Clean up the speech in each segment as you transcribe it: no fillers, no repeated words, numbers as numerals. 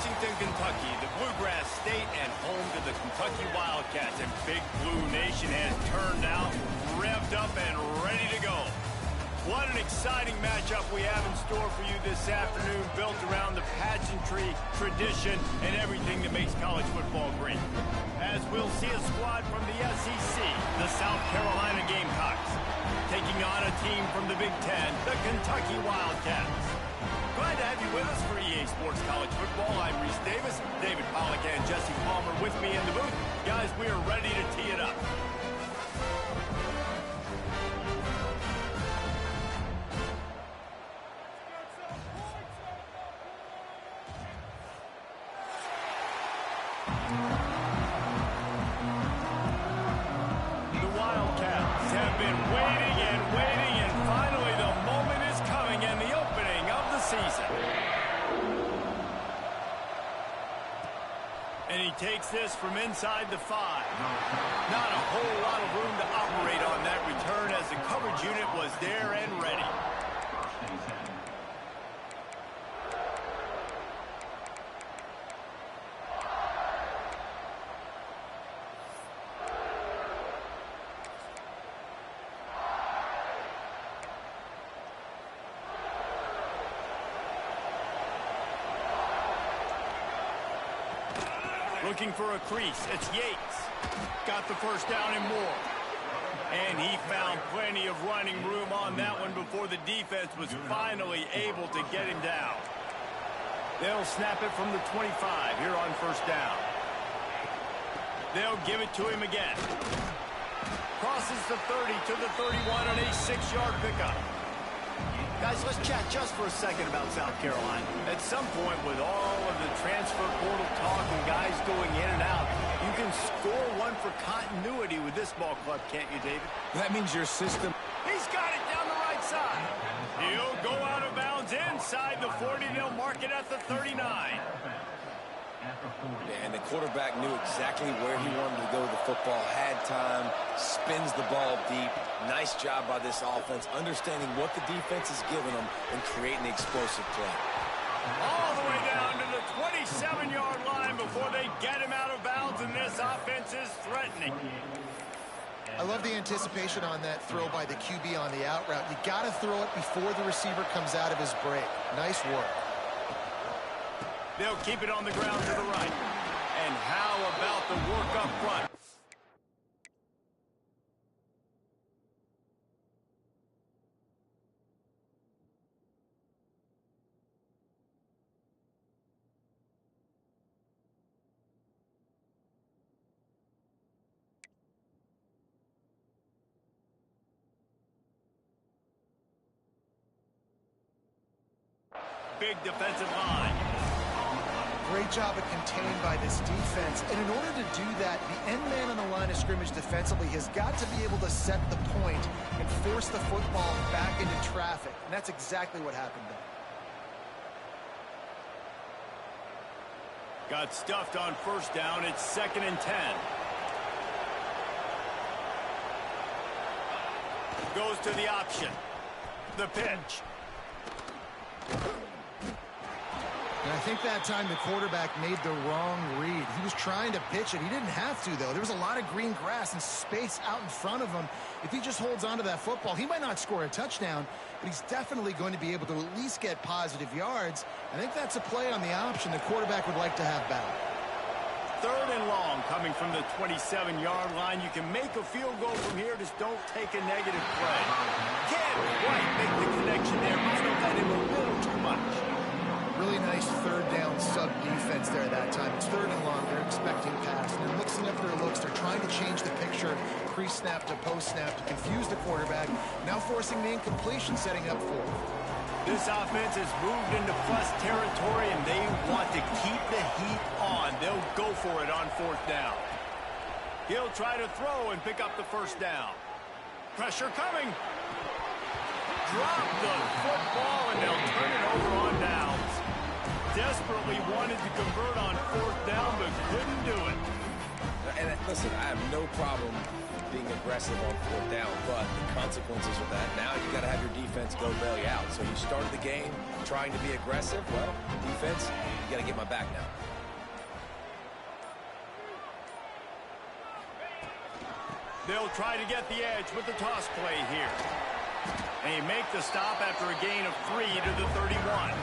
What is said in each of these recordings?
Lexington, Kentucky, the Bluegrass State and home to the Kentucky Wildcats. And Big Blue Nation has turned out, revved up, and ready to go. What an exciting matchup we have in store for you this afternoon, built around the pageantry, tradition, and everything that makes college football great. As we'll see a squad from the SEC, the South Carolina Gamecocks, taking on a team from the Big Ten, the Kentucky Wildcats. Glad to have you with us for EA Sports College Football. I'm Reese Davis, David Pollack, and Jesse Palmer with me in the booth. Guys, we are ready to tee it up. The Wildcats have been waiting and waiting, and finally the moment is coming and the opening of the season. And he takes this from inside the 5. Not a whole lot of room to operate on that return as the coverage unit was there and ready. Looking for a crease, it's Yates. Got the first down and more. And he found plenty of running room on that one before the defense was finally able to get him down. They'll snap it from the 25 here on first down. They'll give it to him again. Crosses the 30 to the 31 on a 6-yard pickup. Guys, let's chat just for a second about South Carolina. At some point, with all of the transfer portal talk and guys going in and out, you can score one for continuity with this ball club, can't you, David? That means your system. He's got it down the right side. He'll go out of bounds inside the 40. They'll mark it at the 39. And the quarterback knew exactly where he wanted to go with the football, had time, spins the ball deep. Nice job by this offense, understanding what the defense is giving them and creating the explosive play. All the way down to the 27-yard line before they get him out of bounds, and this offense is threatening. I love the anticipation on that throw by the QB on the out route. You got to throw it before the receiver comes out of his break. Nice work. They'll keep it on the ground to the right. And how about the work up front? Big defensive line. Great job of contained by this defense. And in order to do that, the end man on the line of scrimmage defensively has got to be able to set the point and force the football back into traffic. And that's exactly what happened there. Got stuffed on first down. It's 2nd and 10. Goes to the option. The pitch. And I think that time the quarterback made the wrong read. He was trying to pitch it. He didn't have to, though. There was a lot of green grass and space out in front of him. If he just holds on to that football, he might not score a touchdown, but he's definitely going to be able to at least get positive yards. I think that's a play on the option the quarterback would like to have back. 3rd and long coming from the 27-yard line. You can make a field goal from here. Just don't take a negative play. Can't quite make the connection there. Might have let him a little too much. Really nice 3rd down sub defense there that time. It's 3rd and long. They're expecting pass. And they're mixing up their looks. They're trying to change the picture pre-snap to post-snap to confuse the quarterback. Now forcing the incompletion, setting up 4th. This offense has moved into plus territory, and they want to keep the heat on. They'll go for it on 4th down. He'll try to throw and pick up the first down. Pressure coming. Drop the football, and they'll turn it over on downs. Desperately wanted to convert on 4th down, but couldn't do it. And listen, I have no problem being aggressive on fourth down, but the consequences of that, now you got to have your defense go bail you out. So you started the game trying to be aggressive. Well, defense, you got to get my back now. They'll try to get the edge with the toss play here. And he make the stop after a gain of 3 to the 31.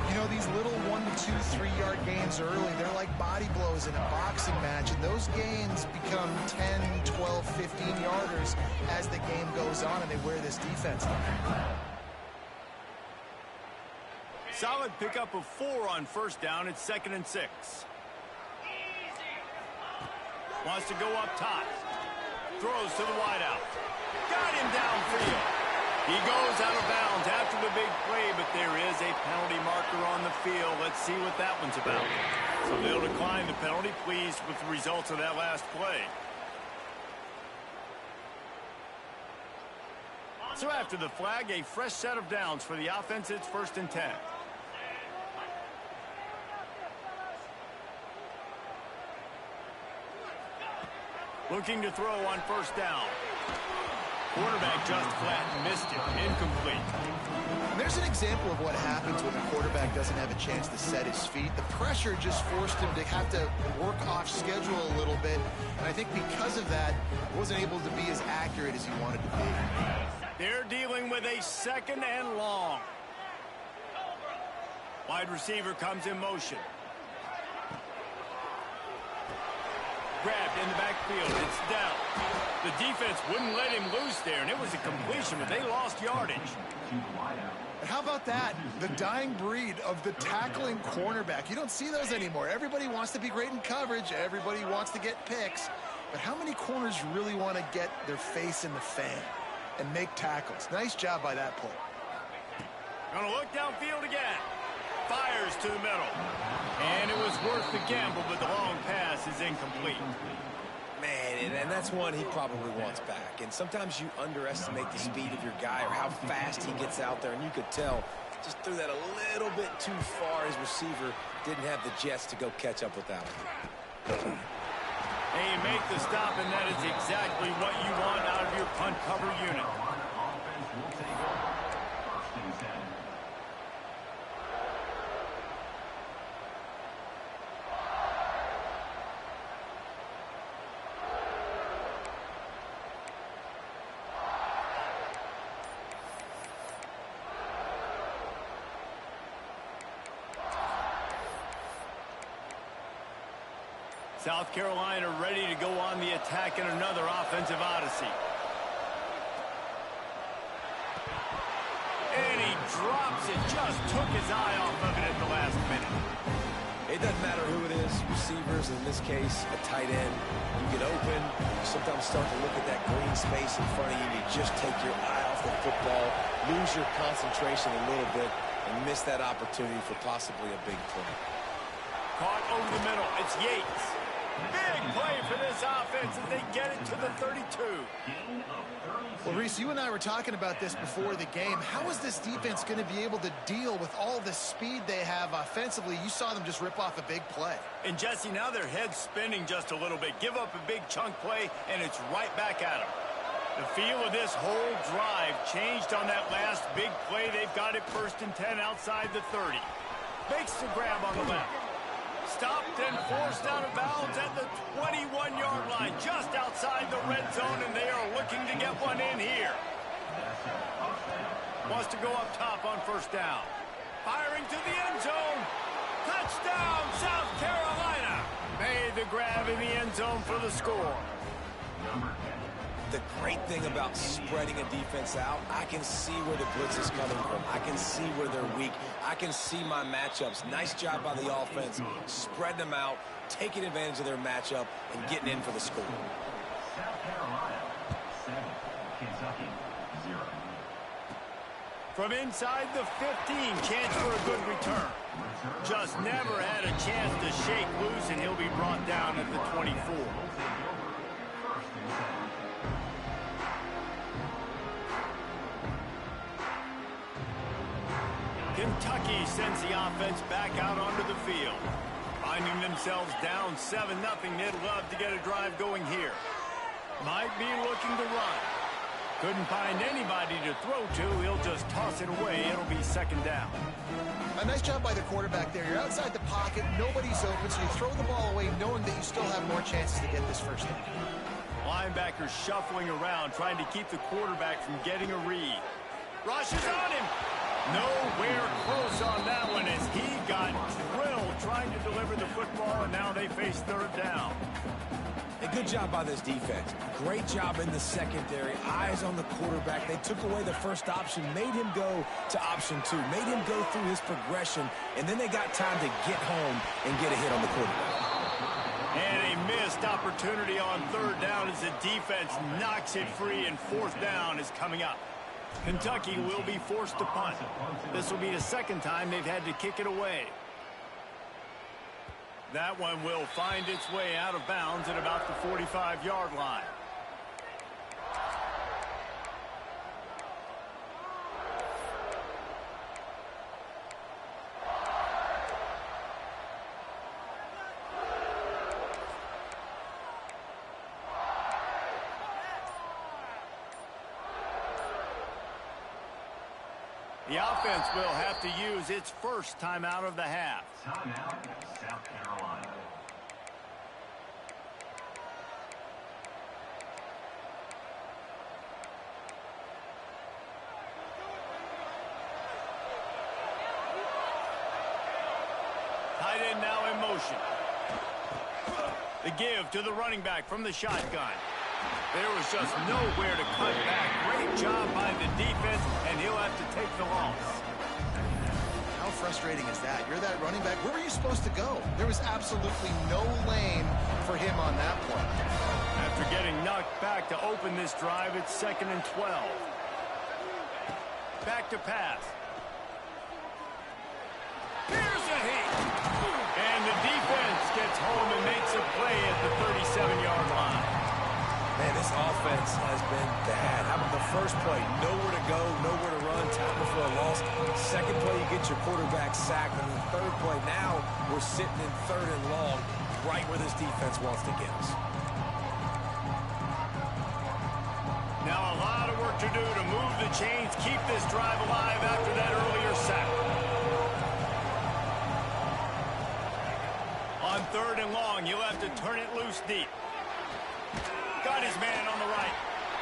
You know, these little 1 to 2, 3-yard gains early, they're like body blows in a boxing match, and those gains become 10, 12, 15-yarders as the game goes on, and they wear this defense down. Solid pickup of 4 on first down. It's 2nd and 6. Wants to go up top. Throws to the wideout. Got him downfield. He goes out of bounds after the big play, but there is a penalty marker on the field. Let's see what that one's about. So they'll decline the penalty, pleased with the results of that last play. So after the flag, a fresh set of downs for the offense. It's 1st and 10. Looking to throw on first down. Quarterback just flat missed it. Incomplete. And there's an example of what happens when the quarterback doesn't have a chance to set his feet. The pressure just forced him to have to work off schedule a little bit. And I think because of that, he wasn't able to be as accurate as he wanted to be. They're dealing with a 2nd and long. Wide receiver comes in motion. Grabbed in the backfield. It's down. The defense wouldn't let him loose there, and it was a completion, but they lost yardage. And how about that? The dying breed of the tackling cornerback. You don't see those anymore. Everybody wants to be great in coverage. Everybody wants to get picks. But how many corners really want to get their face in the fan and make tackles? Nice job by that play. Gonna look downfield again. Fires to the middle. And it was worth the gamble, but the long pass is incomplete. Man, and that's one he probably wants back. And sometimes you underestimate the speed of your guy or how fast he gets out there. And you could tell, just threw that a little bit too far. His receiver didn't have the jets to go catch up with that one. And you make the stop, and that is exactly what you want out of your punt cover unit. South Carolina ready to go on the attack in another offensive odyssey. And he drops it. Just took his eye off of it at the last minute. It doesn't matter who it is, receivers, in this case, a tight end. You get open, you sometimes start to look at that green space in front of you, and you just take your eye off the football, lose your concentration a little bit, and miss that opportunity for possibly a big play. Caught over the middle. It's Yates. Big play for this offense as they get it to the 32. Well, Reese, you and I were talking about this before the game. How is this defense going to be able to deal with all the speed they have offensively? You saw them just rip off a big play. And, Jesse, now their head's spinning just a little bit. Give up a big chunk play, and it's right back at them. The feel of this whole drive changed on that last big play. They've got it 1st and 10 outside the 30. Makes the grab on the left. Stopped and forced out of bounds at the 21-yard line, just outside the red zone, and they are looking to get one in here. Wants to go up top on first down. Firing to the end zone. Touchdown, South Carolina. Made the grab in the end zone for the score. The great thing about spreading a defense out, I can see where the blitz is coming from. I can see where they're weak. I can see my matchups. Nice job by the offense, spreading them out, taking advantage of their matchup, and getting in for the score. South Carolina, 7, Kentucky, 0. From inside the 15, chance for a good return. Just never had a chance to shake loose, and he'll be brought down at the 24. Kentucky sends the offense back out onto the field. Finding themselves down 7-0, they'd love to get a drive going here. Might be looking to run. Couldn't find anybody to throw to. He'll just toss it away. It'll be second down. A nice job by the quarterback there. You're outside the pocket. Nobody's open, so you throw the ball away knowing that you still have more chances to get this first down. Linebacker shuffling around, trying to keep the quarterback from getting a read. Rushes on him. Nowhere close on that one as he got drilled trying to deliver the football, and now they face third down. A good job by this defense. Great job in the secondary. Eyes on the quarterback. They took away the first option, made him go to option 2, made him go through his progression, and then they got time to get home and get a hit on the quarterback. And a missed opportunity on third down as the defense knocks it free, and fourth down is coming up. Kentucky will be forced to punt. This will be the second time they've had to kick it away. That one will find its way out of bounds at about the 45-yard line. The offense will have to use its first timeout of the half. Timeout, South Carolina. Tight end now in motion. The give to the running back from the shotgun. There was just nowhere to cut back. Great job by the defense, and he'll have to take the loss. How frustrating is that? You're that running back. Where were you supposed to go? There was absolutely no lane for him on that play. After getting knocked back to open this drive, it's 2nd and 12. Back to pass. Here's a hit. And the defense gets home and makes a play at the 37-yard line. Man, this offense has been bad. How about the first play? Nowhere to go, nowhere to run, tackle for a loss. Second play, you get your quarterback sacked. And the third play, now we're sitting in 3rd and long, right where this defense wants to get us. Now a lot of work to do to move the chains, keep this drive alive after that earlier sack. On 3rd and long, you'll have to turn it loose deep. Got his man on the right.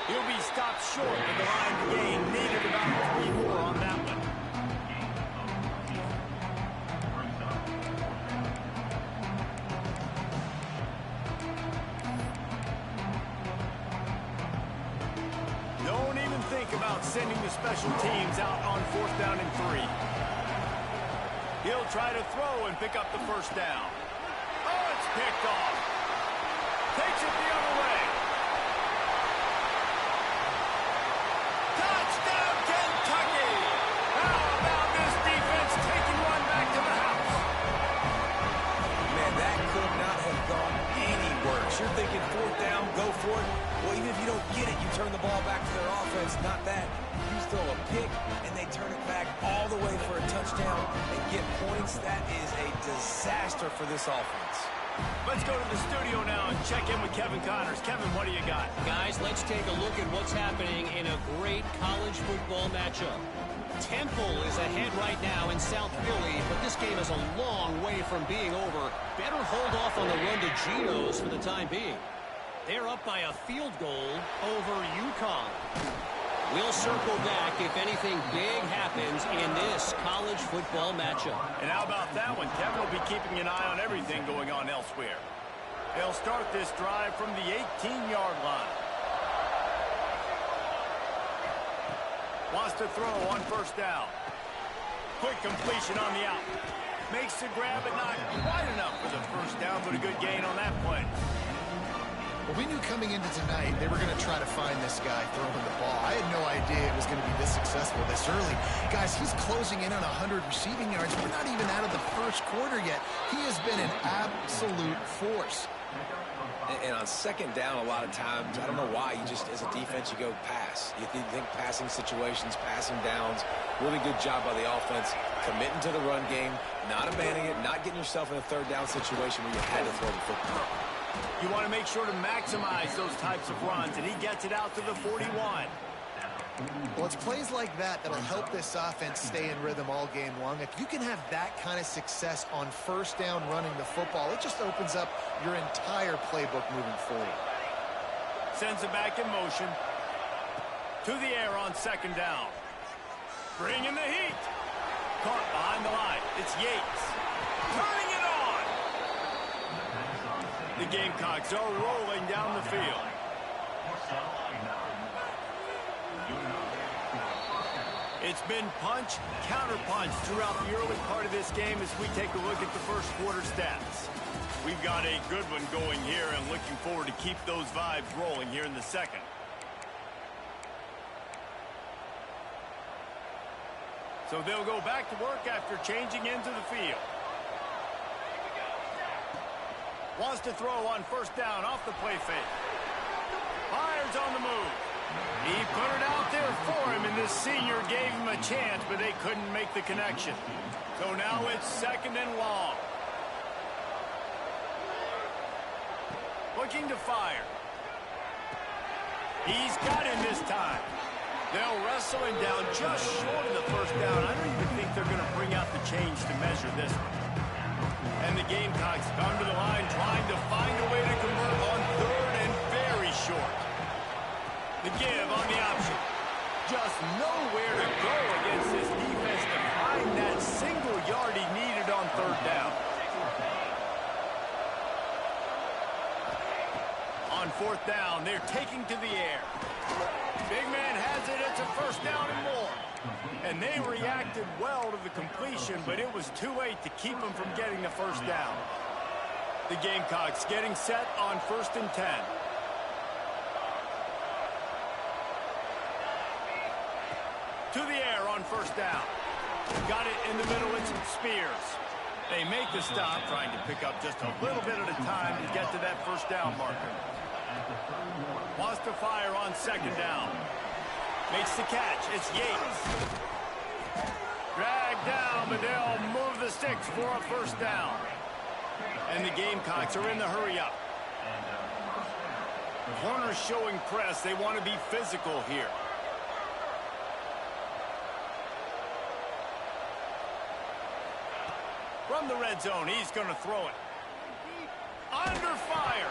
He'll be stopped short of the line to gain. Needed about 3-4 on that one. Don't even think about sending the special teams out on 4th down and 3. He'll try to throw and pick up the first down. Oh, it's picked off. Takes it the other way. Touchdown, Kentucky! How about this defense taking one back to the house? Man, that could not have gone any worse. You're thinking 4th down, go for it. Well, even if you don't get it, you turn the ball back to their offense. Not that. You throw a pick, and they turn it back all the way for a touchdown and get points. That is a disaster for this offense. Let's go to the studio now and check in with Kevin Connors. Kevin, what do you got? Guys, let's take a look at what's happening in a great college football matchup. Temple is ahead right now in South Philly, but this game is a long way from being over. Better hold off on the run to Geno's for the time being. They're up by a field goal over UConn. We'll circle back if anything big happens in this college football matchup. And how about that one? Kevin will be keeping an eye on everything going on elsewhere. They'll start this drive from the 18-yard line. Wants to throw on 1st down. Quick completion on the out. Makes the grab, but not quite enough for the first down, but a good gain on that play. Well, we knew coming into tonight they were going to try to find this guy throwing the ball. I had no idea it was going to be this successful this early. Guys, he's closing in on 100 receiving yards. We're not even out of the first quarter yet. He has been an absolute force. And on 2nd down, a lot of times, I don't know why, you just, as a defense, you go pass. You think passing situations, passing downs. Really good job by the offense, committing to the run game, not abandoning it, not getting yourself in a 3rd down situation where you had to throw the football. You want to make sure to maximize those types of runs, and he gets it out to the 41. Well, it's plays like that that'll help this offense stay in rhythm all game long. If you can have that kind of success on first down running the football, it just opens up your entire playbook moving forward. Sends it back in motion. To the air on second down. Bringing the heat. Caught behind the line. It's Yates. Turning it on. The Gamecocks are rolling down the field. It's been punch, counter-punch throughout the early part of this game as we take a look at the first quarter stats. We've got a good one going here and looking forward to keep those vibes rolling here in the second. So they'll go back to work after changing into the field. Wants to throw on first down off the play fake. Fires on the move. He put it out there for him, and this senior gave him a chance, but they couldn't make the connection. So now it's second and long. Looking to fire. He's got him this time. They'll wrestle him down just short of the first down. I don't even think they're going to bring out the change to measure this one. And the Gamecocks come to the line trying to find a way to convert on third and very short. The give on the option. Just nowhere to go against this defense to find that single yard he needed on third down. On fourth down, they're taking to the air. Big man has it. It's a first down and more. And they reacted well to the completion, but it was too late to keep them from getting the first down. The Gamecocks getting set on 1st and 10. To the air on first down. Got it in the middle. It's Spears. They make the stop, trying to pick up just a little bit at a time to get to that first down marker. Wants to fire on second down. Makes the catch. It's Yates. Dragged down, but they'll move the sticks for a first down. And the Gamecocks are in the hurry-up. Corners showing press. They want to be physical here. From the red zone, he's going to throw it. Under fire.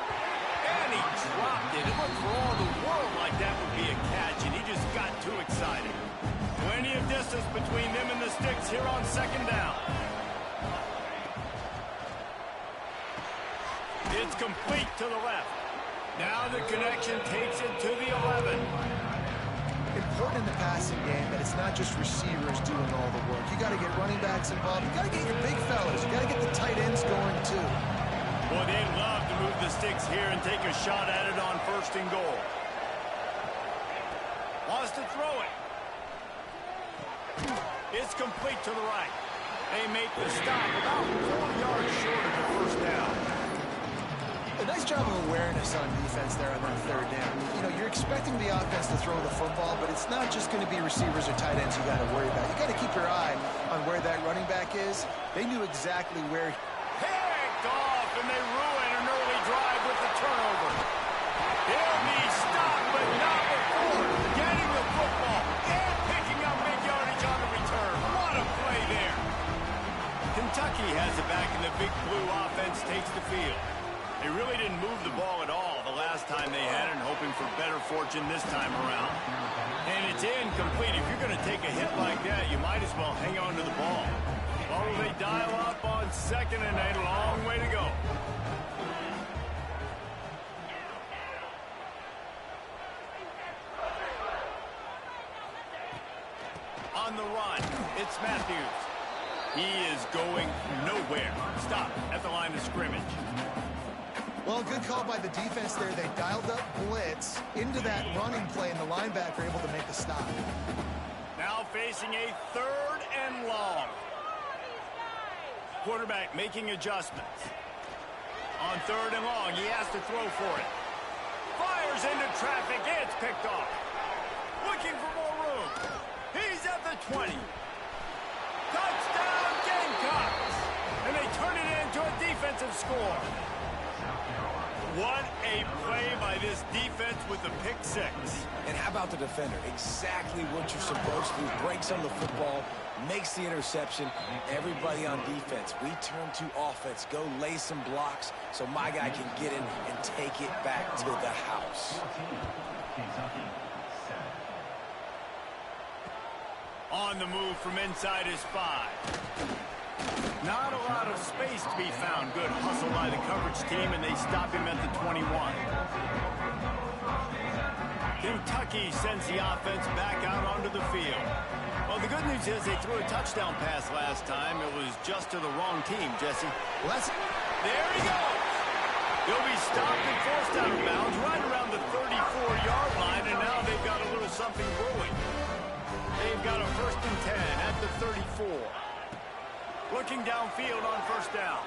And he dropped it. It looked for all the world like that would be a catch, and he just got too excited. Plenty of distance between them and the sticks here on second down. It's complete to the left. Now the connection takes it to the 11. Important in the passing game that it's not just receivers doing all the work. You got to get running backs involved. You got to get your big fellas. You got to get the tight ends going too. Boy, they'd love to move the sticks here and take a shot at it on 1st and goal. Wants to throw it. It's complete to the right. They make the stop about 4 yards short of the first down. A nice job of awareness on defense there on that third down. You know, you're expecting the offense to throw the football, but it's not just going to be receivers or tight ends you got to worry about. You got to keep your eye on where that running back is. They knew exactly where. Picked off, and they ruin an early drive with the turnover. He'll be stopped, but not before getting the football and picking up big yardage on the return. What a play there. Kentucky has it back, and the Big Blue offense takes the field. They really didn't move the ball at all the last time they had it, hoping for better fortune this time around. And it's incomplete. If you're going to take a hit like that, you might as well hang on to the ball. Or will they dial up on second and a long way to go? On the run, it's Matthews. He is going nowhere. Stop at the line of scrimmage. Well, good call by the defense there. They dialed up blitz into that running play, and the linebacker able to make the stop. Now facing a 3rd and long. Quarterback making adjustments. On 3rd and long, he has to throw for it. Fires into traffic. It's picked off. Looking for more room. He's at the 20. Touchdown, Gamecocks. And they turn it into a defensive score. South Carolina. What a play by this defense with the pick six. And how about the defender? Exactly what you're supposed to do. Breaks on the football, makes the interception. Everybody on defense, we turn to offense. Go lay some blocks so my guy can get in and take it back to the house. 14, Kentucky, 7. On the move from inside his 5. Not a lot of space to be found. Good hustle by the coverage team, and they stop him at the 21. Kentucky sends the offense back out onto the field. Well, the good news is they threw a touchdown pass last time. It was just to the wrong team, Jesse. There he goes. He'll be stopped and forced out of bounds right around the 34-yard line, and now they've got a little something brewing. They've got a 1st and 10 at the 34. Looking downfield on 1st down.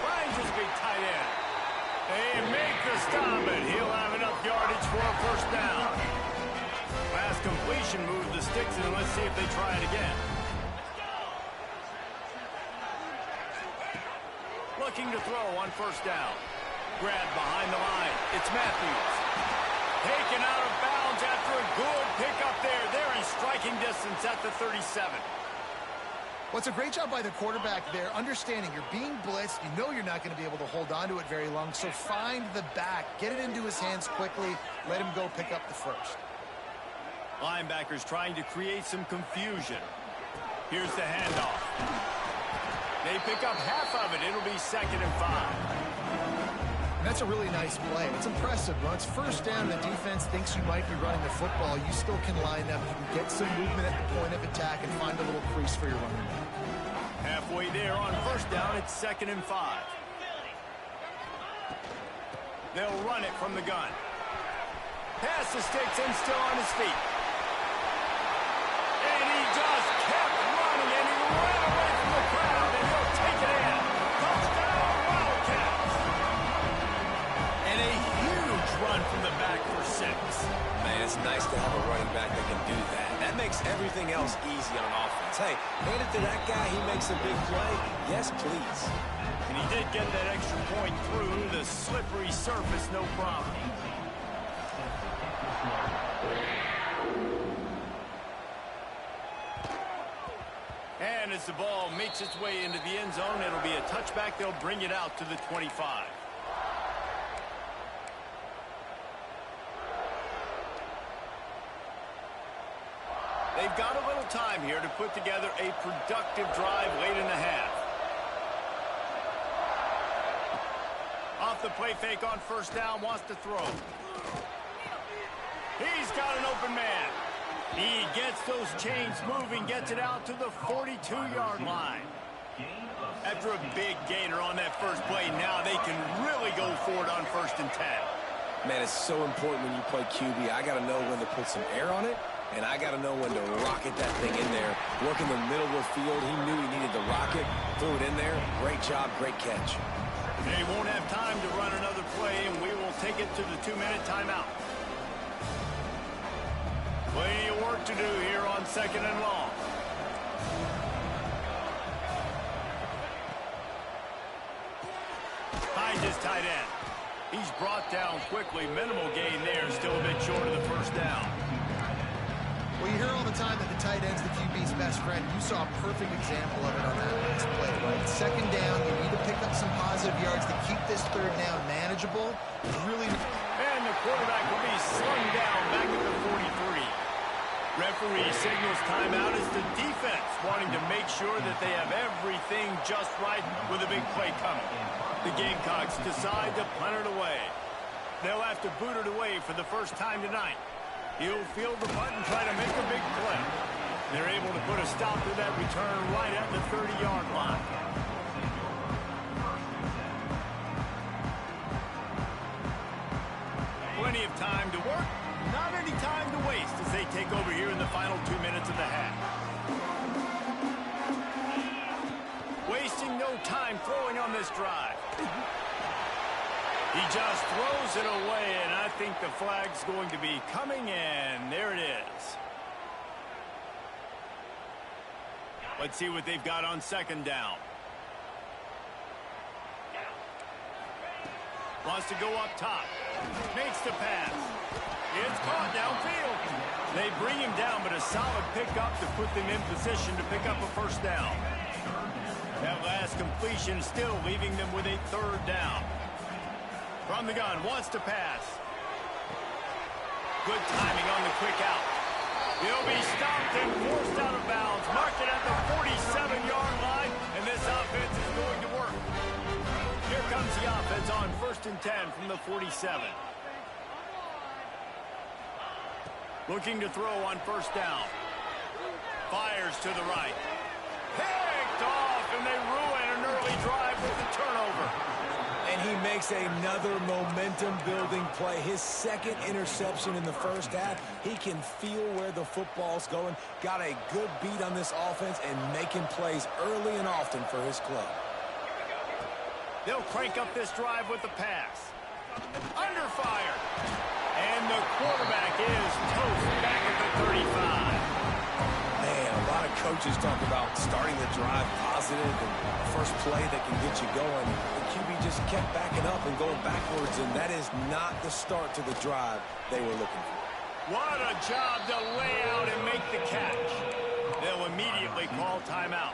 Finds his big tight end. They make the stop, but he'll have enough yardage for a 1st down. Last completion moved the sticks, and let's see if they try it again. Looking to throw on 1st down. Grab behind the line. It's Matthews. Taken out of bounds after a good pickup there. They're in striking distance at the 37. Well, it's a great job by the quarterback there, understanding you're being blitzed. You know you're not going to be able to hold on to it very long, so find the back. Get it into his hands quickly. Let him go pick up the 1st. Linebackers trying to create some confusion. Here's the handoff. They pick up half of it. It'll be 2nd and 5. That's a really nice play. It's impressive. When it's 1st down, the defense thinks you might be running the football. You still can line up. You can get some movement at the point of attack and find a little crease for your running back. Halfway there on 1st down, it's 2nd and 5. They'll run it from the gun. Pass the sticks and still on his feet. And he just kept running, and he ran away from the crowd, and he'll take it in. Touchdown, Wildcats. And a huge run from the back for 6. Man, it's nice to have a running back that can do that. That makes everything else easy on offense. Hey, hand it to that guy, he makes a big play. Yes, please. And he did get that extra point through the slippery surface, no problem. And as the ball makes its way into the end zone, it'll be a touchback. They'll bring it out to the 25. They've got a little time here to put together a productive drive late in the half. Off the play fake on 1st down, wants to throw. He's got an open man. He gets those chains moving, gets it out to the 42-yard line. After a big gainer on that first play, now they can really go for it on 1st and 10. Man, it's so important when you play QB. I got to know when to put some air on it, and I got to know when to rocket that thing in there. Work in the middle of the field. He knew he needed to rocket, threw it in there. Great job, great catch. They won't have time to run another play, and we will take it to the 2-minute timeout. Plenty of work to do here on 2nd and long. Finds his tight end. He's brought down quickly. Minimal gain there. Still a bit short of the 1st down. Well, you hear all the time that the tight end's the QB's best friend. You saw a perfect example of it on that last play, right? 2nd down, you need to pick up some positive yards to keep this 3rd down manageable. Really. And the quarterback will be slung down back at the 43. Referee signals timeout as the defense wanting to make sure that they have everything just right with a big play coming. The Gamecocks decide to punt it away. They'll have to boot it away for the first time tonight. He'll field the punt and try to make a big play. They're able to put a stop to that return right at the 30-yard line. Plenty of time to work. Not any time to waste as they take over here in the final 2 minutes of the half. Wasting no time throwing on this drive. He just throws it away, and I think the flag's going to be coming, and there it is. Let's see what they've got on 2nd down. Wants to go up top. Makes the pass. It's caught downfield. They bring him down, but a solid pickup to put them in position to pick up a first down. That last completion still leaving them with a third down. From the gun, wants to pass. Good timing on the quick out. He'll be stopped and forced out of bounds. Marked it at the 47-yard line, and this offense is going to work. Here comes the offense on 1st and 10 from the 47. Looking to throw on first down. Fires to the right. Picked off, and they ruin an early drive with the turnover. And he makes another momentum-building play. His second interception in the first half. He can feel where the football's going. Got a good beat on this offense and making plays early and often for his club. They'll crank up this drive with the pass. Under fire. And the quarterback is toast back at the 35. Man, a lot of coaches talk about starting the drive positive and the first play that can get you going. The QB just kept backing up and going backwards, and that is not the start to the drive they were looking for. What a job to lay out and make the catch. They'll immediately call timeout.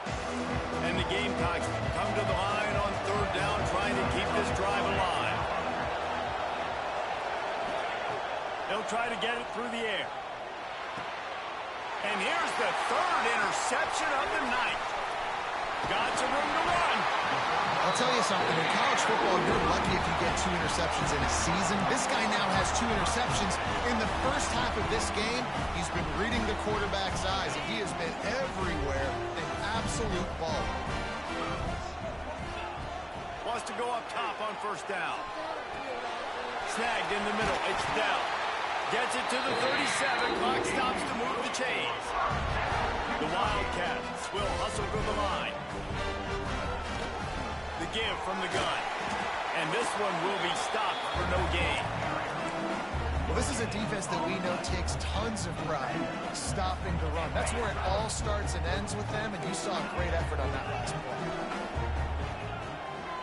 And the Gamecocks come to the line on third down, trying to keep this drive alive. They'll try to get it through the air. And here's the third interception of the night. Got some room to run. I'll tell you something. In college football, you're lucky if you get 2 interceptions in a season. This guy now has 2 interceptions. In the first half of this game, he's been reading the quarterback's eyes, and he has been everywhere. An absolute ball. Wants to go up top on first down. Snagged in the middle. It's down. Gets it to the 37. Clock stops to move the chains. The Wildcats will hustle to the line. The give from the gun. And this one will be stopped for no gain. Well, this is a defense that we know takes tons of pride stopping the run. That's where it all starts and ends with them, and you saw a great effort on that last play.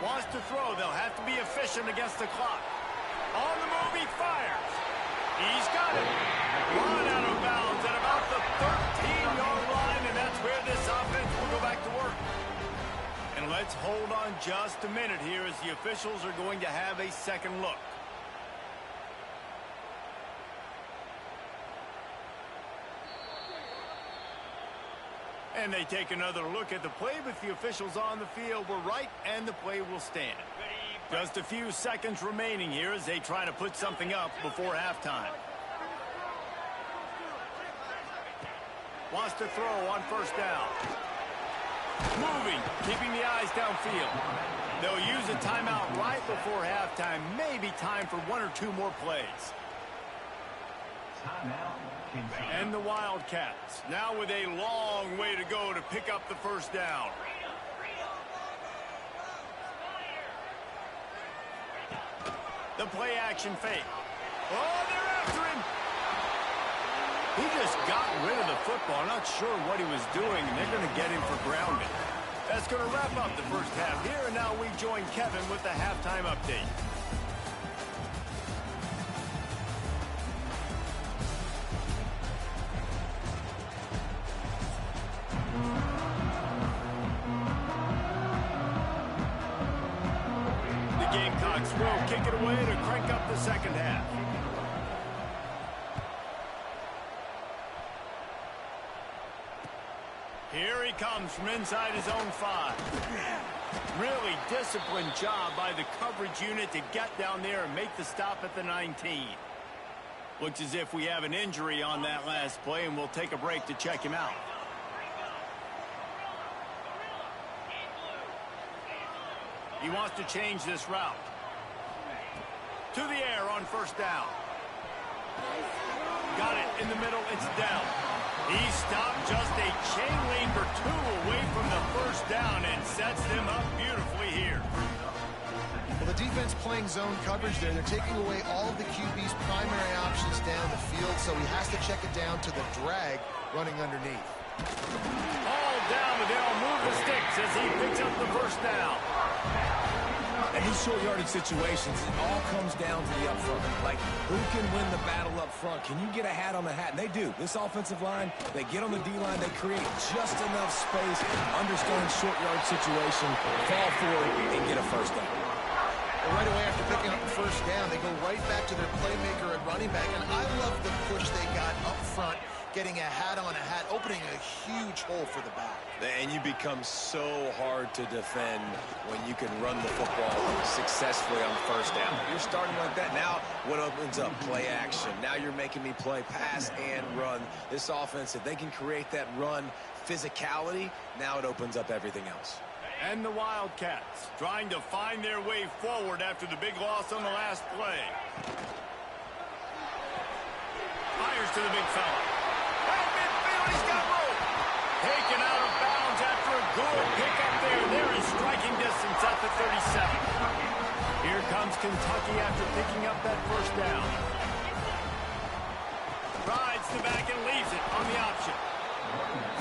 Wants to throw. They'll have to be efficient against the clock. On the move, he fires. He's got it. Run out of bounds at about the 13-yard line, and that's where this offense will go back to work. And let's hold on just a minute here as the officials are going to have a second look. And they take another look at the play, but the officials on the field were right, and the play will stand. Just a few seconds remaining here as they try to put something up before halftime. Wants to throw on first down. Moving, keeping the eyes downfield. They'll use a timeout right before halftime. Maybe time for 1 or 2 more plays. And the Wildcats now with a long way to go to pick up the first down. The play action fake. Oh, they're after him. He just got rid of the football. Not sure what he was doing, and they're going to get him for grounding. That's going to wrap up the first half here, and now we join Kevin with the halftime update. Gamecocks will kick it away to crank up the second half. Here he comes from inside his own 5. Really disciplined job by the coverage unit to get down there and make the stop at the 19. Looks as if we have an injury on that last play, and we'll take a break to check him out. He wants to change this route. To the air on first down. Got it in the middle. It's down. He stopped just a chain link or 2 away from the first down and sets them up beautifully here. Well, the defense playing zone coverage there. They're taking away all of the QB's primary options down the field, so he has to check it down to the drag running underneath. All down, but they'll move the sticks as he picks up the first down. In these short yardage situations, it all comes down to the up front. Like, who can win the battle up front? Can you get a hat on the hat? And they do. This offensive line, they get on the D-line, they create just enough space, understand short yard situation, fall forward, and get a first down. And right away after picking up the first down, they go right back to their playmaker at running back. And I love the push they got up front, getting a hat on a hat, opening a huge hole for the back. And you become so hard to defend when you can run the football successfully on first down. You're starting like that. Now what opens up? Play action. Now you're making me play pass and run. This offense, if they can create that run physicality, now it opens up everything else. And the Wildcats trying to find their way forward after the big loss on the last play. Fires to the big fella. At midfield, he's got room. Taken out of bounds after a good pickup there. They're in striking distance at the 37. Here comes Kentucky after picking up that first down. Rides the back and leaves it on the option.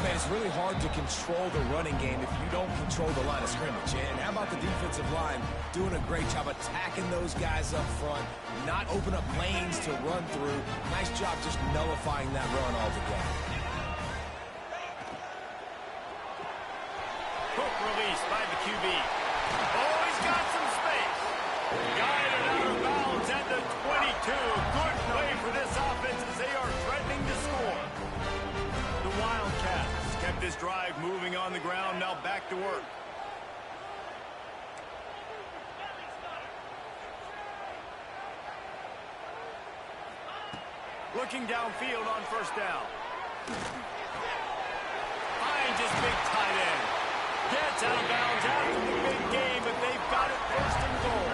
Man, it's really hard to control the running game if you don't control the line of scrimmage. And how about the defensive line doing a great job attacking those guys up front, not open up lanes to run through. Nice job just nullifying that run altogether. Quick release by the QB. Oh, he's got some space. Guided out of bounds at the 22. Good play for this offense as they are threatening to score. The Wildcats kept this drive moving on the ground, now back to work. Looking downfield on first down. Finds his big tight end. Gets out of bounds after the big game, but they've got it first and goal.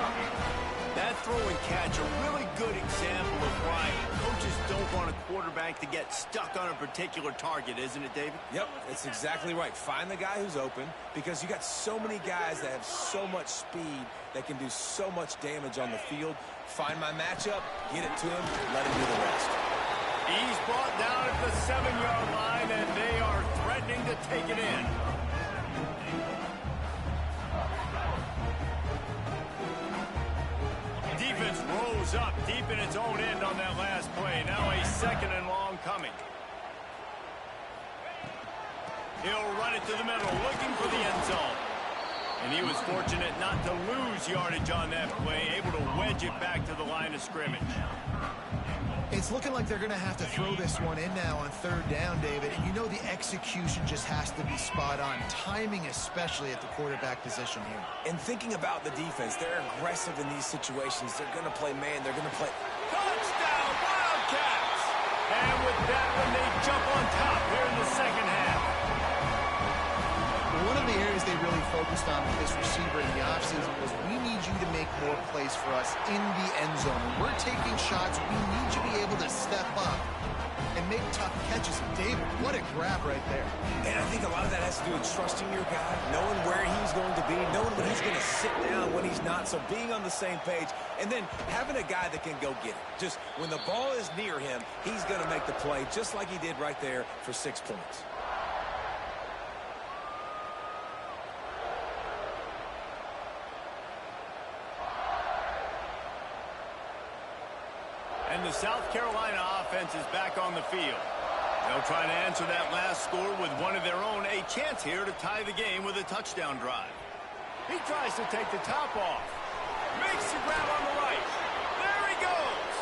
That throw and catch, a really good example of why coaches don't want a quarterback to get stuck on a particular target, isn't it, David? Yep, that's exactly right. Find the guy who's open because you got so many guys that have so much speed that can do so much damage on the field. Find my matchup, get it to him, let him do the rest. He's brought down at the 7-yard line, and they are threatening to take it in. Defense rose up deep in its own end on that last play. Now a second and long coming. He'll run it to the middle, looking for the end zone. And he was fortunate not to lose yardage on that play, able to wedge it back to the line of scrimmage. It's looking like they're going to have to throw this one in now on third down, David. And you know the execution just has to be spot on. Timing especially at the quarterback position here. And thinking about the defense, they're aggressive in these situations. They're going to play man. They're going to play... Touchdown, Wildcats! And with that one, they jump on top here in the second half. One of the areas they really focused on with this receiver in the offseason was we need you to make more plays for us in the end zone. When we're taking shots, we need you to be able to step up and make tough catches. And David, what a grab right there. And I think a lot of that has to do with trusting your guy, knowing where he's going to be, knowing when he's going to sit down, when he's not. So being on the same page, and then having a guy that can go get it. Just when the ball is near him, he's going to make the play just like he did right there for 6 points. And the South Carolina offense is back on the field. They'll try to answer that last score with one of their own. A chance here to tie the game with a touchdown drive. He tries to take the top off. Makes the grab on the right. There he goes.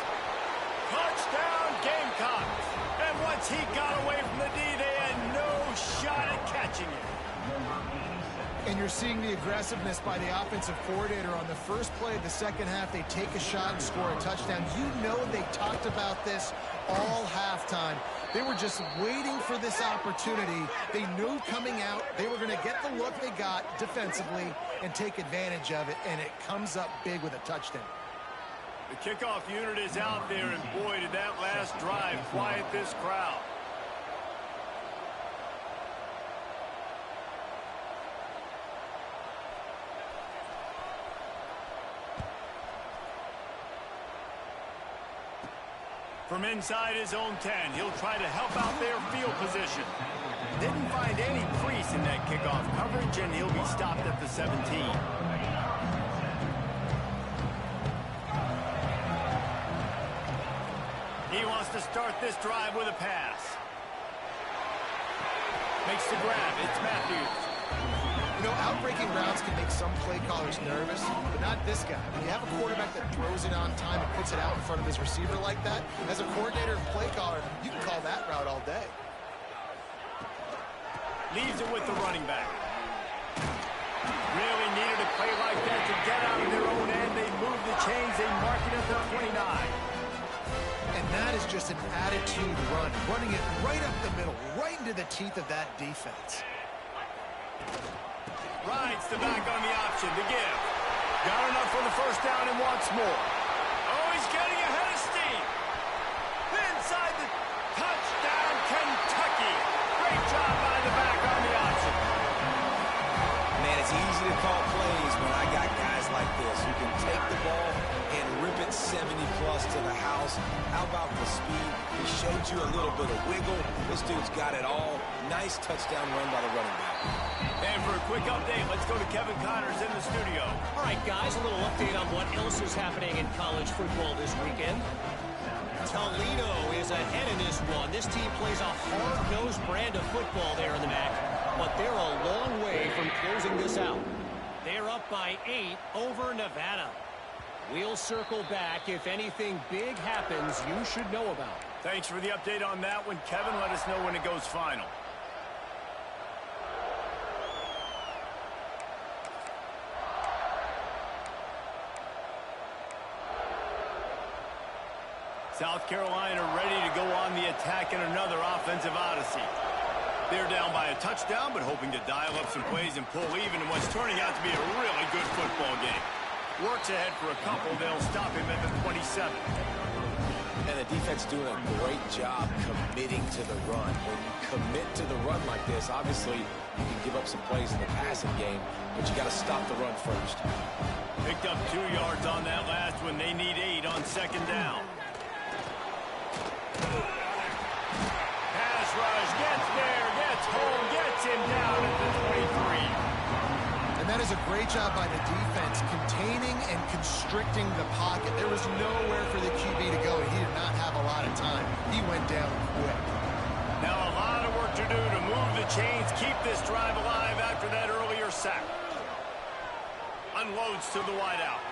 Touchdown, Gamecocks. And once he got away from the D, they had no shot at catching it. And you're seeing the aggressiveness by the offensive coordinator on the first play of the second half. They take a shot and score a touchdown. You know they talked about this all halftime. They were just waiting for this opportunity. They knew coming out they were going to get the look they got defensively and take advantage of it, and it comes up big with a touchdown. The kickoff unit is out there, and boy, did that last drive quiet this crowd. From inside his own 10, he'll try to help out their field position. Didn't find any crease in that kickoff coverage, and he'll be stopped at the 17. this drive with a pass. Makes the grab. It's Matthews. You know, outbreaking routes can make some play callers nervous, but not this guy. When you have a quarterback that throws it on time and puts it out in front of his receiver like that, as a coordinator and play caller, you can call that route all day. Leaves it with the running back. Really needed a play like that to get out of their own end. They move the chains. They mark it at the 29. And that is just an attitude run, running it right up the middle, right into the teeth of that defense. Rides the back on the option to give. Got enough for the first down and wants more. Oh, he's getting ahead of steam. Inside the touchdown, Kentucky. Great job by the back on the option. Man, it's easy to call plays when I got guys like this who can take the ball and rip it 70-plus to the house. How about the speed? He showed you a little bit of wiggle. This dude's got it all. Nice touchdown run by the running back. And for a quick update, let's go to Kevin Connors in the studio. All right, guys, a little update on what else is happening in college football this weekend. Toledo is ahead in this one. This team plays a hard-nosed brand of football there in the MAC, but they're a long way from closing this out. They're up by 8 over Nevada. We'll circle back. If anything big happens, you should know about. Thanks for the update on that one, Kevin. Let us know when it goes final. South Carolina ready to go on the attack in another offensive odyssey. They're down by a touchdown, but hoping to dial up some plays and pull even in what's turning out to be a really good football game. Works ahead for a couple. They'll stop him at the 27. And the defense doing a great job committing to the run. When you commit to the run like this, obviously you can give up some plays in the passing game, but you got to stop the run first. Picked up 2 yards on that last one. They need 8 on second down. Pass rush, gets there, gets home, gets him down at the 23. And that is a great job by the defense, containing and constricting the pocket. There was nowhere for the QB to go. He did not have a lot of time. He went down quick. Now a lot of work to do to move the chains, keep this drive alive after that earlier sack. Unloads to the wideout.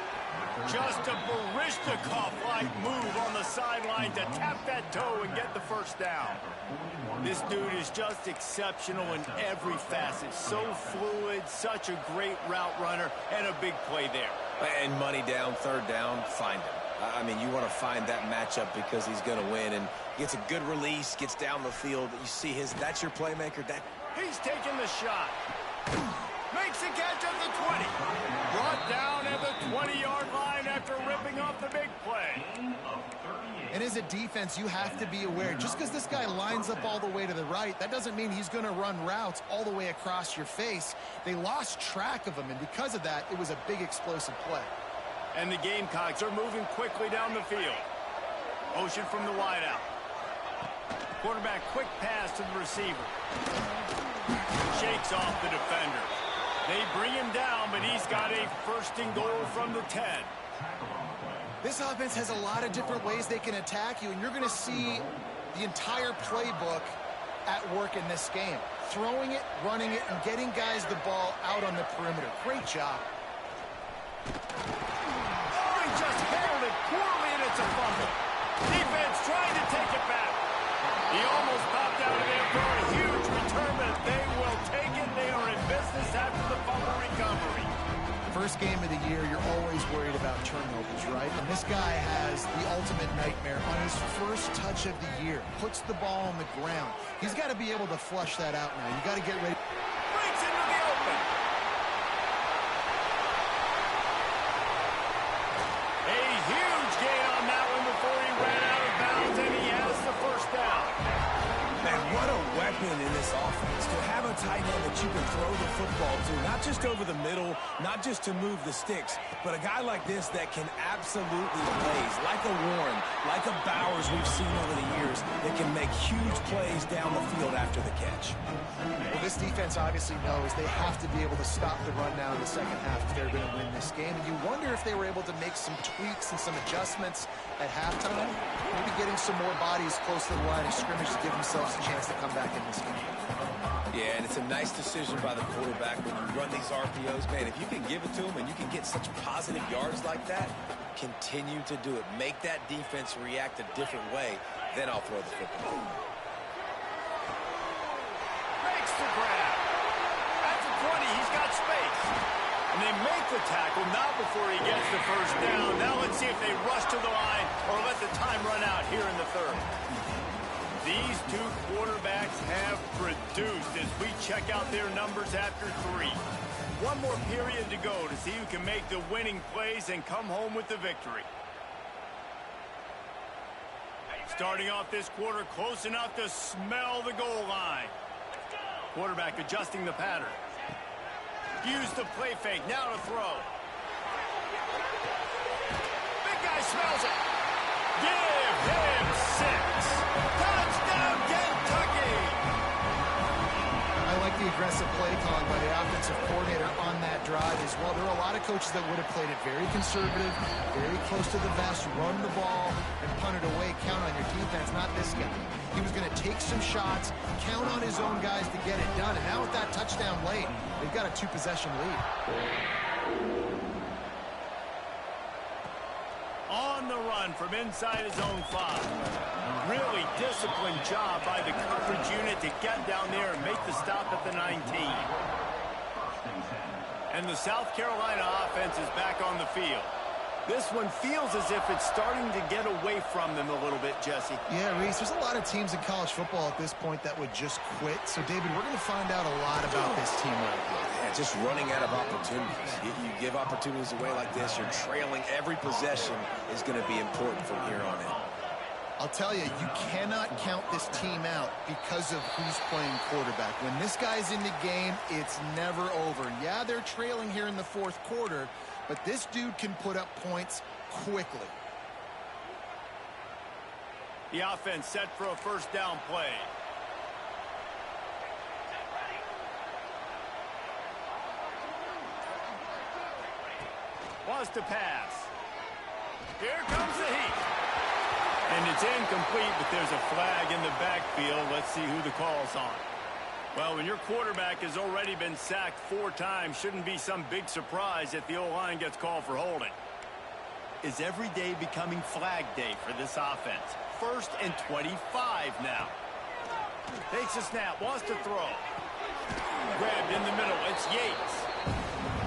Just a Barishnikov-like move on the sideline to tap that toe and get the first down. This dude is just exceptional in every facet. So fluid, such a great route runner, and a big play there. And money down, third down, find him. I mean, you want to find that matchup because he's going to win, and gets a good release, gets down the field. You see that's your playmaker. He's taking the shot. Makes a catch at the 20. Brought down at the 20-yard line after ripping off the big play. And as a defense, you have to be aware. Just because this guy lines up all the way to the right, that doesn't mean he's going to run routes all the way across your face. They lost track of him, and because of that, it was a big explosive play. And the Gamecocks are moving quickly down the field. Motion from the wideout. Quarterback quick pass to the receiver. Shakes off the defender. They bring him down, but he's got a first and goal from the 10. This offense has a lot of different ways they can attack you, and you're going to see the entire playbook at work in this game. Throwing it, running it, and getting guys the ball out on the perimeter. Great job. Oh, he just handled it poorly, and it's a fumble. Defense trying to take it back. He almost popped out of there for a huge return, but they will take it. They are in business after the fumble recovery. First game of the year, you're always worried about turnovers, right? And this guy has the ultimate nightmare on his first touch of the year. Puts the ball on the ground. He's got to be able to flush that out now. You got to get ready. Breaks into the open. A huge gain on that one before he ran out of bounds, and he has the first down. Man, what a What a weapon in this offense to have a tight end that you can throw the football to, not just over the middle, not just to move the sticks, but a guy like this that can absolutely blaze, like a Warren, like a Bowers we've seen over the years, that can make huge plays down the field after the catch. Well, this defense obviously knows they have to be able to stop the run now in the second half if they're going to win this game. And you wonder if they were able to make some tweaks and some adjustments at halftime, maybe getting some more bodies close to the line of scrimmage to give themselves a chance to come back in this game. Yeah, and it's a nice decision by the quarterback when you run these RPOs. Man, if you can give it to him and you can get such positive yards like that, continue to do it. Make that defense react a different way, then I'll throw the football. Makes the grab. At the 20, he's got space. And they make the tackle, not before he gets the first down. Now let's see if they rush to the line or let the time run out here in the third. These two quarterbacks have produced as we check out their numbers after 3. One more period to go to see who can make the winning plays and come home with the victory. Starting off this quarter close enough to smell the goal line. Quarterback adjusting the pattern. Use the play fake, now to throw. Big guy smells it. Give him 6. Touchdown, Kentucky! I like the aggressive play calling by the offensive coordinator on that drive as well. There are a lot of coaches that would have played it very conservative, very close to the vest, run the ball, and punt it away, count on your defense. Not this guy. He was going to take some shots, count on his own guys to get it done. And now with that touchdown late, they've got a 2-possession lead. On the run from inside his own 5. Really disciplined job by the coverage unit to get down there and make the stop at the 19. And the South Carolina offense is back on the field. This one feels as if it's starting to get away from them a little bit, Jesse. Yeah, Reese, there's a lot of teams in college football at this point that would just quit. So, David, we're going to find out a lot about this team right here. Yeah, just running out of opportunities. You give opportunities away like this, you're trailing. Every possession is going to be important from here on in. I'll tell you, you cannot count this team out because of who's playing quarterback. When this guy's in the game, it's never over. Yeah, they're trailing here in the fourth quarter, but this dude can put up points quickly. The offense set for a first down play. Wants to pass. Here comes the heat. And it's incomplete, but there's a flag in the backfield. Let's see who the call's on. Well, when your quarterback has already been sacked 4 times, shouldn't be some big surprise if the O-line gets called for holding. Is every day becoming flag day for this offense? 1st and 25 now. Takes a snap, wants to throw. Grabbed in the middle, it's Yates.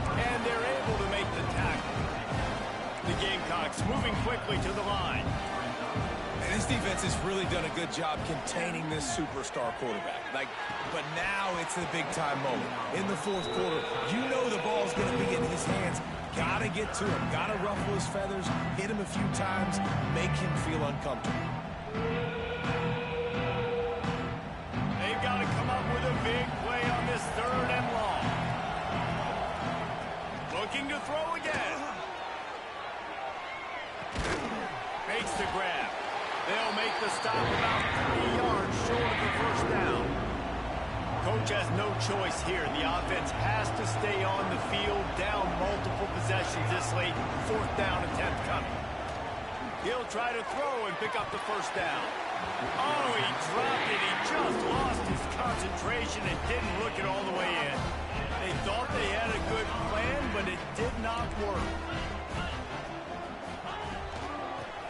And they're able to make the tackle. The Gamecocks moving quickly to the line. And this defense has really done a good job containing this superstar quarterback. But now it's the big-time moment. In the fourth quarter, you know the ball's going to be in his hands. Got to get to him. Got to ruffle his feathers, hit him a few times, make him feel uncomfortable. They've got to come up with a big play on this 3rd and long. Looking to throw again. Makes the grab. They'll make the stop about 3 yards short of the first down. Coach has no choice here. The offense has to stay on the field, down multiple possessions this late. 4th down attempt coming. He'll try to throw and pick up the first down. Oh, he dropped it. He just lost his concentration and didn't look it all the way in. They thought they had a good plan, but it did not work.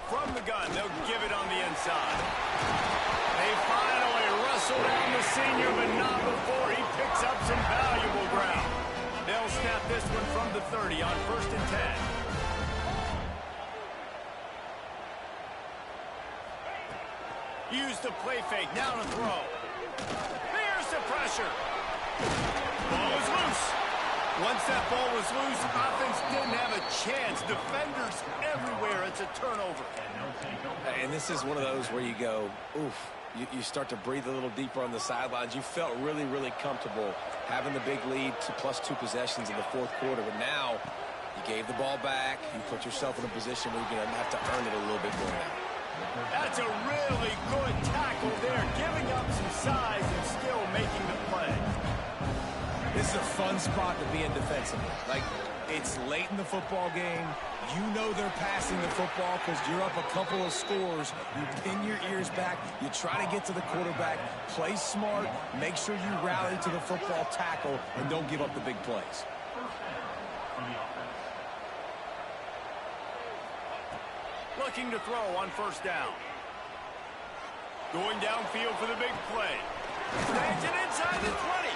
From the gun, they'll give it on the inside. They finally wrestle down the senior, but not before he picks up some valuable ground. They'll snap this one from the 30 on 1st and 10. Use the play fake, now to throw. There's the pressure. Ball is loose. Once that ball was loose, offense didn't have a chance. Defenders everywhere. It's a turnover. And this is one of those where you go, oof, You start to breathe a little deeper on the sidelines. You felt really, really comfortable having the big lead to +2 possessions in the fourth quarter. But now you gave the ball back. You put yourself in a position where you're going to have to earn it a little bit more now. That's a really good tackle there, giving up some size and still making the play. This is a fun spot to be in defensively. Like, it's late in the football game. You know they're passing the football because you're up a couple of scores. You pin your ears back. You try to get to the quarterback. Play smart. Make sure you rally to the football tackle and don't give up the big plays. Looking to throw on first down. Going downfield for the big play. Strange it inside the 20.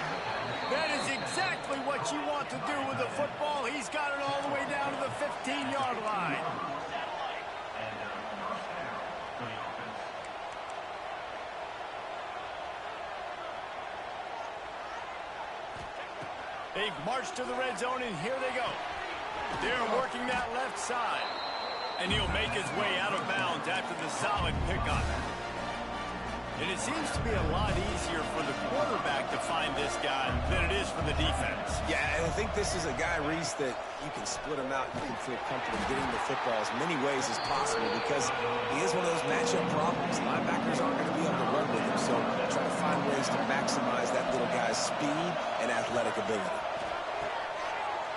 That is exactly what you want to do with the football. He's got it all the way down to the 15-yard line. They've marched to the red zone, and here they go. They're working that left side. And he'll make his way out of bounds after the solid pickup. And it seems to be a lot easier for the quarterback to find this guy than it is for the defense. Yeah, and I think this is a guy, Reese, that you can split him out. You can feel comfortable getting the football as many ways as possible because he is one of those matchup problems. Linebackers aren't going to be able to run with him, so try to find ways to maximize that little guy's speed and athletic ability.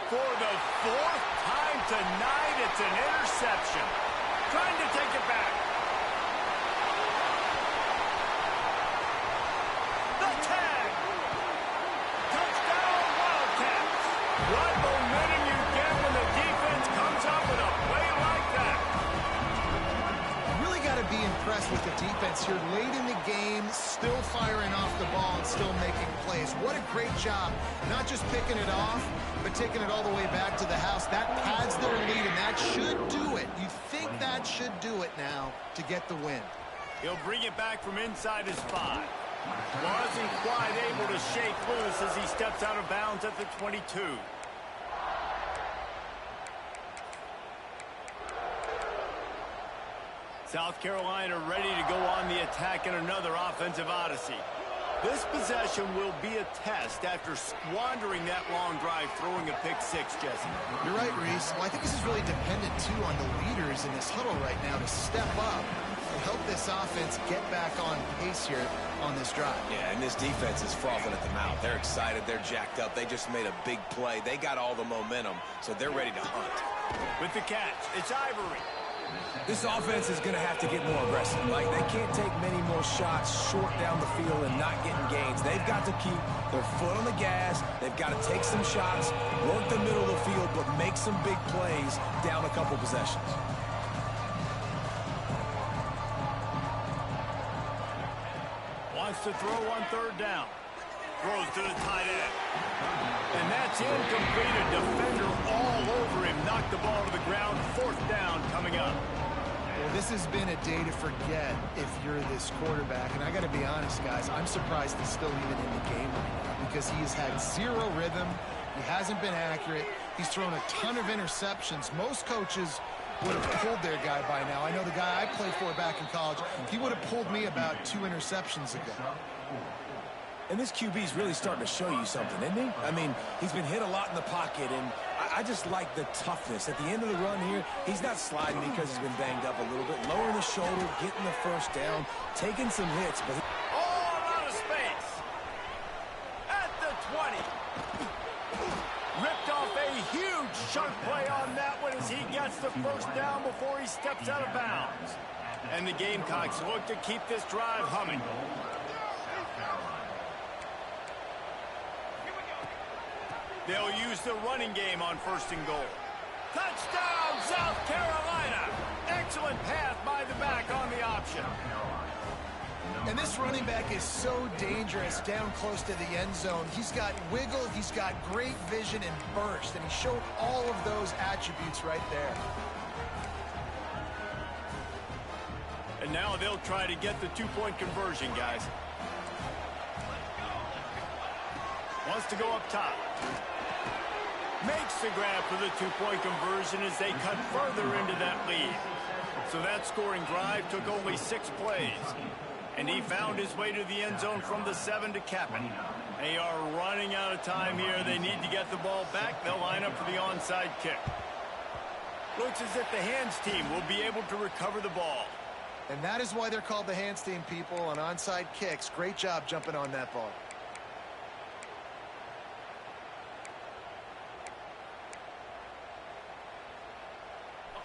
For the fourth time tonight, it's an interception. Trying to take it back. The tag. Touchdown, Wildcats. What momentum you get when the defense comes up with a play like that. You really got to be impressed with the defense here late in the game, still firing off the ball and still making plays. What a great job, not just picking it off, but taking it all the way back to the house. That pads their lead, and that should do it. You think that should do it now to get the win. He'll bring it back from inside his 5. Wasn't quite able to shake loose as he steps out of bounds at the 22. South Carolina ready to go on the attack in another offensive odyssey. This possession will be a test after squandering that long drive, throwing a pick-6, Jesse. You're right, Reese. Well, I think this is really dependent, too, on the leaders in this huddle right now to step up and help this offense get back on pace here on this drive. Yeah, and this defense is frothing at the mouth. They're excited. They're jacked up. They just made a big play. They got all the momentum, so they're ready to hunt. With the catch, it's Ivory. This offense is going to have to get more aggressive. Like, they can't take many more shots short down the field and not getting gains. They've got to keep their foot on the gas. They've got to take some shots, work the middle of the field, but make some big plays down a couple possessions. Wants to throw on third down. Throws to the tight end. And that's incomplete. A defender all over him. Knocked the ball to the ground. Fourth down coming up. Well, this has been a day to forget if you're this quarterback. And I got to be honest, guys, I'm surprised he's still even in the game right now because he has had zero rhythm. He hasn't been accurate. He's thrown a ton of interceptions. Most coaches would have pulled their guy by now. I know the guy I played for back in college, he would have pulled me about 2 interceptions ago. And this QB's really starting to show you something, isn't he? I mean, he's been hit a lot in the pocket, and I just like the toughness. At the end of the run here, he's not sliding because he's been banged up a little bit. Lowering the shoulder, getting the first down, taking some hits. But all out of space. At the 20. Ripped off a huge sharp play on that one as he gets the first down before he steps out of bounds. And the Gamecocks look to keep this drive humming. They'll use the running game on first and goal. Touchdown, South Carolina! Excellent pass by the back on the option. And this running back is so dangerous down close to the end zone. He's got wiggle, he's got great vision and burst, and he showed all of those attributes right there. And now they'll try to get the two-point conversion, guys. Wants to go up top. Makes the grab for the two-point conversion as they cut further into that lead. So that scoring drive took only 6 plays. And he found his way to the end zone from the 7 to cap it. They are running out of time here. They need to get the ball back. They'll line up for the onside kick. Looks as if the hands team will be able to recover the ball. And that is why they're called the hands team, people, on onside kicks. Great job jumping on that ball.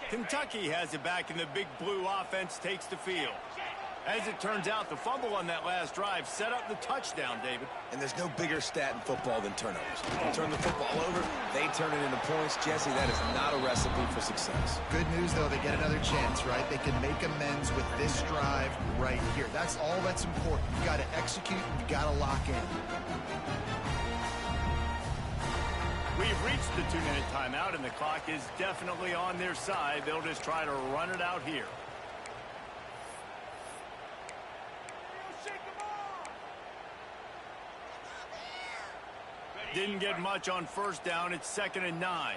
Kentucky has it back, and the Big Blue offense takes the field. As it turns out, the fumble on that last drive set up the touchdown, David. And there's no bigger stat in football than turnovers. You turn the football over, they turn it into points. Jesse, that is not a recipe for success. Good news, though, they get another chance, right? They can make amends with this drive right here. That's all that's important. You got to execute, and you got to lock in. We've reached the 2-minute timeout, and the clock is definitely on their side. They'll just try to run it out here. Didn't get much on first down. It's 2nd and 9.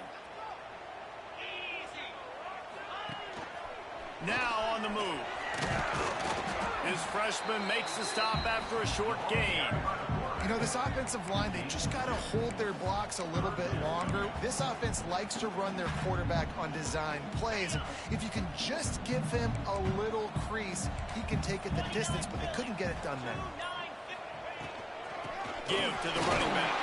Now on the move. This freshman makes the stop after a short gain. You know, this offensive line, they just got to hold their blocks a little bit longer. This offense likes to run their quarterback on design plays. And if you can just give him a little crease, he can take it the distance, but they couldn't get it done there. Give to the running back.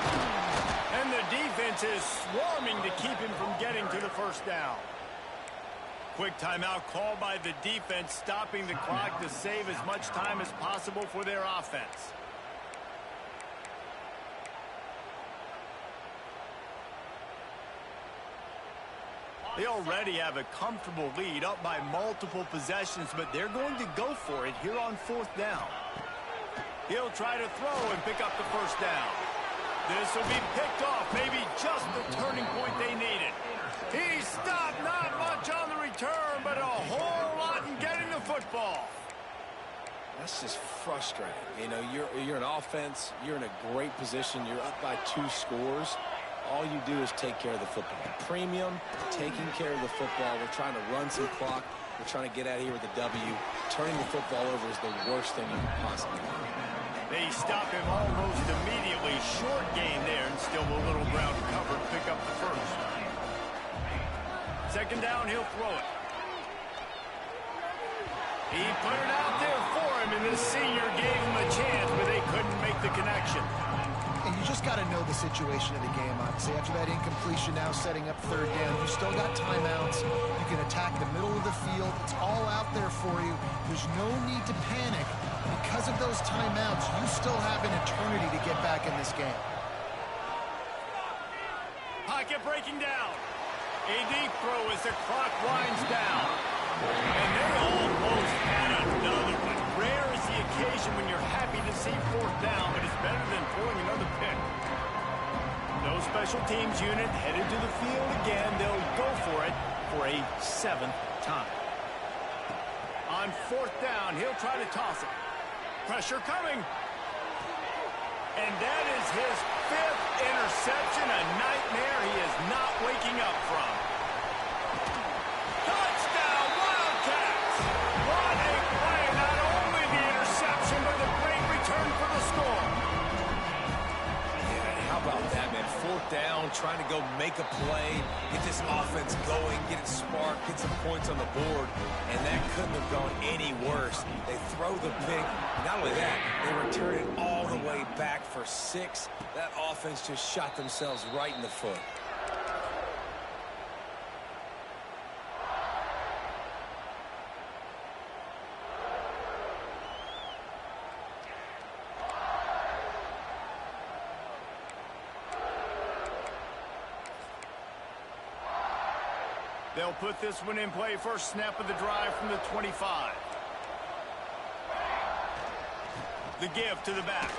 And the defense is swarming to keep him from getting to the first down. Quick timeout called by the defense, stopping the clock to save as much time as possible for their offense. They already have a comfortable lead, up by multiple possessions, but they're going to go for it here on 4th down. He'll try to throw and pick up the first down. This will be picked off, maybe just the turning point they needed. He stopped, not much on the return, but a whole lot in getting the football. That's just frustrating. You know, you're an offense, you're in a great position, you're up by 2 scores. All you do is take care of the football. Premium, taking care of the football. We're trying to run some clock. We're trying to get out of here with a W. Turning the football over is the worst thing you can possibly do. They stop him almost immediately. Short gain there, and still a little ground covered. Pick up the first. 2nd down, he'll throw it. He put it out there for him, and the senior gave him a chance, but they couldn't make the connection. And you just got to know the situation of the game, obviously. After that incompletion, now setting up 3rd down. You still got timeouts. You can attack the middle of the field. It's all out there for you. There's no need to panic. Because of those timeouts, you still have an eternity to get back in this game. Pocket breaking down. A deep throw as the clock winds down. And they almost had another one. Rare is the occasion when you're happy to see 4th down, but it's better than throwing another pick. No special teams unit headed to the field again. They'll go for it for a 7th time. On 4th down, he'll try to toss it. Pressure coming. And that is his 5th interception, a nightmare he is not waking up from. Touchdown, Wildcats! What a play! Not only the interception, but the great return for the score. Yeah, how about that, man? 4th down, trying to go make a play, get this offense going, get it sparked, get some points on the board, and that couldn't have gone any worse. They throw the pick. Not only that, they return it all the way back for 6. That offense just shot themselves right in the foot. They'll put this one in play. First snap of the drive from the 25. The give to the back.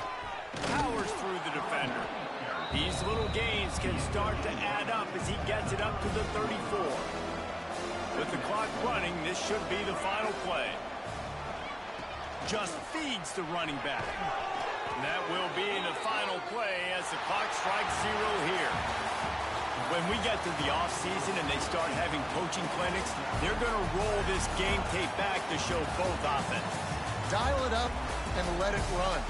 Powers through the defender. These little gains can start to add up as he gets it up to the 34. With the clock running, this should be the final play. Just feeds the running back. And that will be the final play as the clock strikes 0 here. When we get to the offseason and they start having coaching clinics, they're going to roll this game tape back to show both offense. Dial it up, and let it run.